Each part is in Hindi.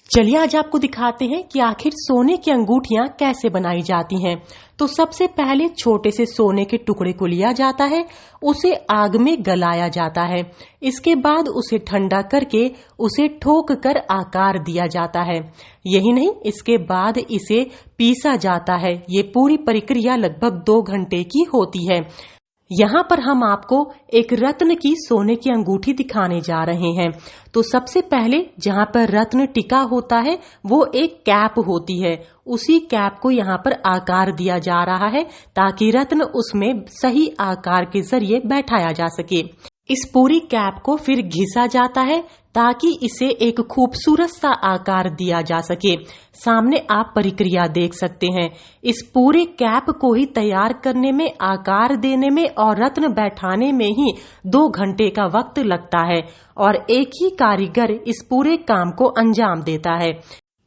चलिए आज आपको दिखाते हैं कि आखिर सोने की अंगूठियां कैसे बनाई जाती हैं। तो सबसे पहले छोटे से सोने के टुकड़े को लिया जाता है, उसे आग में गलाया जाता है। इसके बाद उसे ठंडा करके उसे ठोक कर आकार दिया जाता है। यही नहीं, इसके बाद इसे पीसा जाता है। ये पूरी प्रक्रिया लगभग 2 घंटे की होती है। यहाँ पर हम आपको एक रत्न की सोने की अंगूठी दिखाने जा रहे हैं। तो सबसे पहले जहाँ पर रत्न टिका होता है वो एक कैप होती है, उसी कैप को यहाँ पर आकार दिया जा रहा है ताकि रत्न उसमें सही आकार के जरिए बैठाया जा सके। इस पूरी कैप को फिर घिसा जाता है ताकि इसे एक खूबसूरत सा आकार दिया जा सके। सामने आप प्रक्रिया देख सकते हैं। इस पूरे कैप को ही तैयार करने में, आकार देने में और रत्न बैठाने में ही 2 घंटे का वक्त लगता है और एक ही कारीगर इस पूरे काम को अंजाम देता है।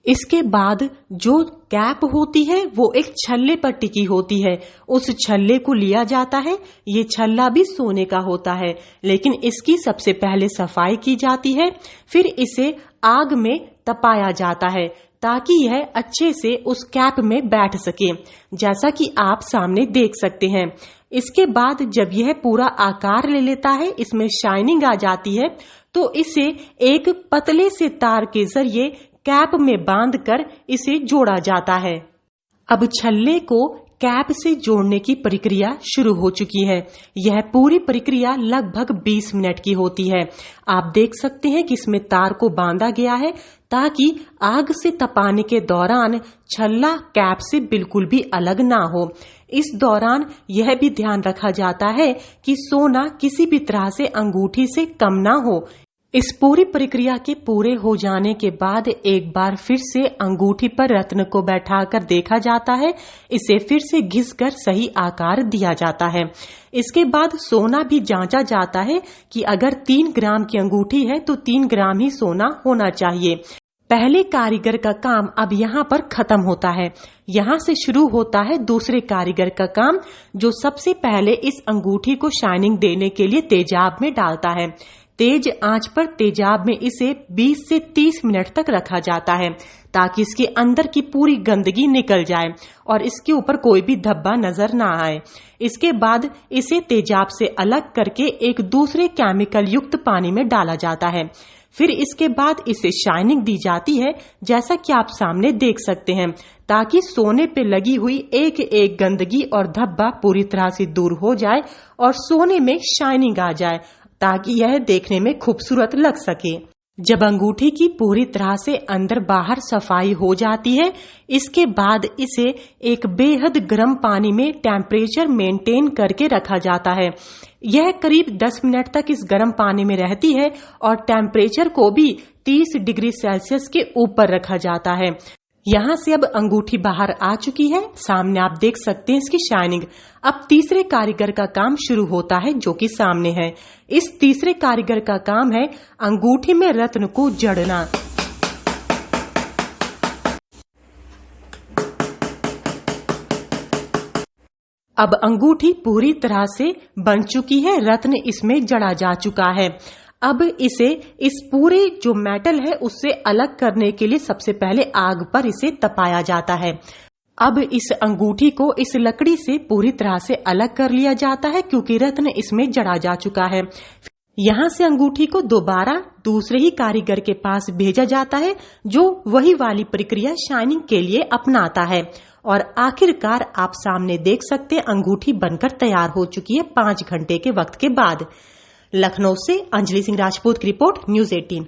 इसके बाद जो कैप होती है वो एक छल्ले पर टिकी होती है, उस छल्ले को लिया जाता है। ये छल्ला भी सोने का होता है, लेकिन इसकी सबसे पहले सफाई की जाती है, फिर इसे आग में तपाया जाता है ताकि यह अच्छे से उस कैप में बैठ सके, जैसा कि आप सामने देख सकते हैं। इसके बाद जब यह पूरा आकार ले लेता है, इसमें शाइनिंग आ जाती है, तो इसे एक पतले से तार के जरिए कैप में बांधकर इसे जोड़ा जाता है। अब छल्ले को कैप से जोड़ने की प्रक्रिया शुरू हो चुकी है। यह पूरी प्रक्रिया लगभग 20 मिनट की होती है। आप देख सकते हैं कि इसमें तार को बांधा गया है ताकि आग से तपाने के दौरान छल्ला कैप से बिल्कुल भी अलग ना हो। इस दौरान यह भी ध्यान रखा जाता है कि सोना किसी भी तरह से अंगूठी से कम ना हो। इस पूरी प्रक्रिया के पूरे हो जाने के बाद एक बार फिर से अंगूठी पर रत्न को बैठाकर देखा जाता है। इसे फिर से घिसकर सही आकार दिया जाता है। इसके बाद सोना भी जांचा जाता है कि अगर 3 ग्राम की अंगूठी है तो 3 ग्राम ही सोना होना चाहिए। पहले कारीगर का काम अब यहाँ पर खत्म होता है। यहाँ से शुरू होता है दूसरे कारीगर का काम, जो सबसे पहले इस अंगूठी को शाइनिंग देने के लिए तेजाब में डालता है। तेज आंच पर तेजाब में इसे 20 से 30 मिनट तक रखा जाता है ताकि इसके अंदर की पूरी गंदगी निकल जाए और इसके ऊपर कोई भी धब्बा नजर ना आए। इसके बाद इसे तेजाब से अलग करके एक दूसरे केमिकल युक्त पानी में डाला जाता है। फिर इसके बाद इसे शाइनिंग दी जाती है, जैसा कि आप सामने देख सकते हैं, ताकि सोने पे लगी हुई एक एक गंदगी और धब्बा पूरी तरह से दूर हो जाए और सोने में शाइनिंग आ जाए ताकि यह देखने में खूबसूरत लग सके। जब अंगूठी की पूरी तरह से अंदर बाहर सफाई हो जाती है, इसके बाद इसे एक बेहद गर्म पानी में टेम्परेचर मेंटेन करके रखा जाता है। यह करीब 10 मिनट तक इस गर्म पानी में रहती है और टेम्परेचर को भी 30 डिग्री सेल्सियस के ऊपर रखा जाता है। यहाँ से अब अंगूठी बाहर आ चुकी है। सामने आप देख सकते हैं इसकी शाइनिंग। अब तीसरे कारीगर का काम शुरू होता है, जो कि सामने है। इस तीसरे कारीगर का काम है अंगूठी में रत्न को जड़ना। अब अंगूठी पूरी तरह से बन चुकी है, रत्न इसमें जड़ा जा चुका है। अब इसे इस पूरे जो मेटल है उससे अलग करने के लिए सबसे पहले आग पर इसे तपाया जाता है। अब इस अंगूठी को इस लकड़ी से पूरी तरह से अलग कर लिया जाता है क्योंकि रत्न इसमें जड़ा जा चुका है। यहाँ से अंगूठी को दोबारा दूसरे ही कारीगर के पास भेजा जाता है, जो वही वाली प्रक्रिया शाइनिंग के लिए अपनाता है। और आखिरकार आप सामने देख सकते हैं अंगूठी बनकर तैयार हो चुकी है 5 घंटे के वक्त के बाद। लखनऊ से अंजलि सिंह राजपूत की रिपोर्ट, न्यूज़ 18।